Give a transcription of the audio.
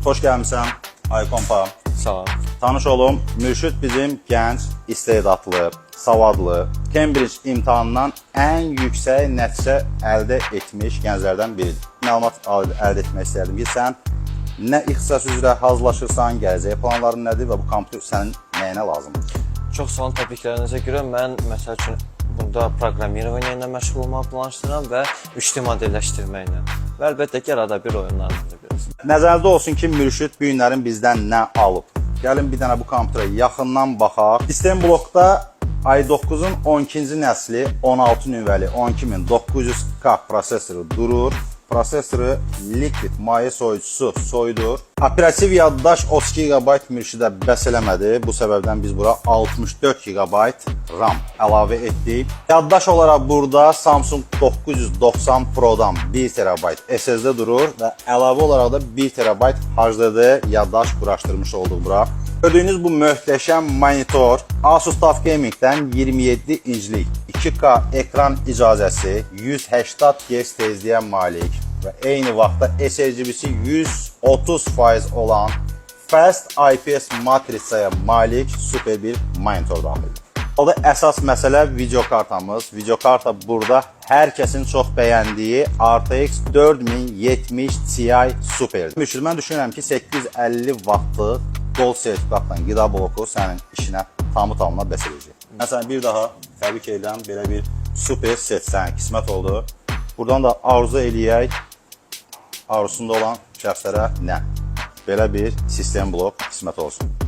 Xoş gəlmişsən, Aykompa. Sağ ol. Tanış olum, Mürşid bizim gənc, istedadlı, savadlı, Cambridge imtahanından ən yüksək nəticə əldə etmiş gənclərdən biridir. Məlumat əldə etmək istəyirdim ki, sən nə ixtisas üzrə hazırlaşırsan, gələcək planların nədir və bu kompüter sənin nəyinə lazımdır? Çox sağ olun təbriklərinizə görə mən məsəl üçün burada proqramирование ilə məşğul olmağı planlaşdırıram və 3D modelləşdirməklə. Və əlbəttə ki, arada bir oyunlarla da biraz. Nəzərdə olsun ki, Mürşid bu günlərin bizdən nə alıb? Gəlin bir dənə bu kompüterə yaxından baxaq. Sistem blokda i9-un 12-ci nəsli 16 nüvəli 12900K prosesoru durur. Prosesoru Liquid maye soyucusu soyudur. Operativ yaddaş 32 GB Mürşidə bəs eləmədi. Bu səbəbdən biz bura 64 GB RAM əlavə etdik. Yaddaş olaraq burada Samsung 990 Pro-dan 1 TB SSD durur və əlavə olaraq da 1 TB HDD yaddaş quraşdırmış olduq bura. Gördüyünüz bu möhtəşəm monitor Asus TUF Gaming-dən 27 inclik 2K ekran icazəsi, 180 Hz tezliyə malik və eyni vaxtda sRGB-si 130% olan Fast IPS matrisaya malik super bir monitor daxildir. O da əsas məsələ video kartamız. Video karta burada hər kəsin çox bəyəndiyi RTX 4070 Ti Super. Müşkül, mən düşünürəm ki, 850 wattlıq Gold sertifikatdan qida bloku sənin işinə tamı-tamına bəs edəcək. Mən sənə bir daha təbrik edirəm, belə bir super set sənə qismət oldu. Buradan da arzu eləyək arzusunda olan şəxslərə nə? Belə bir sistem blok qismət olsun.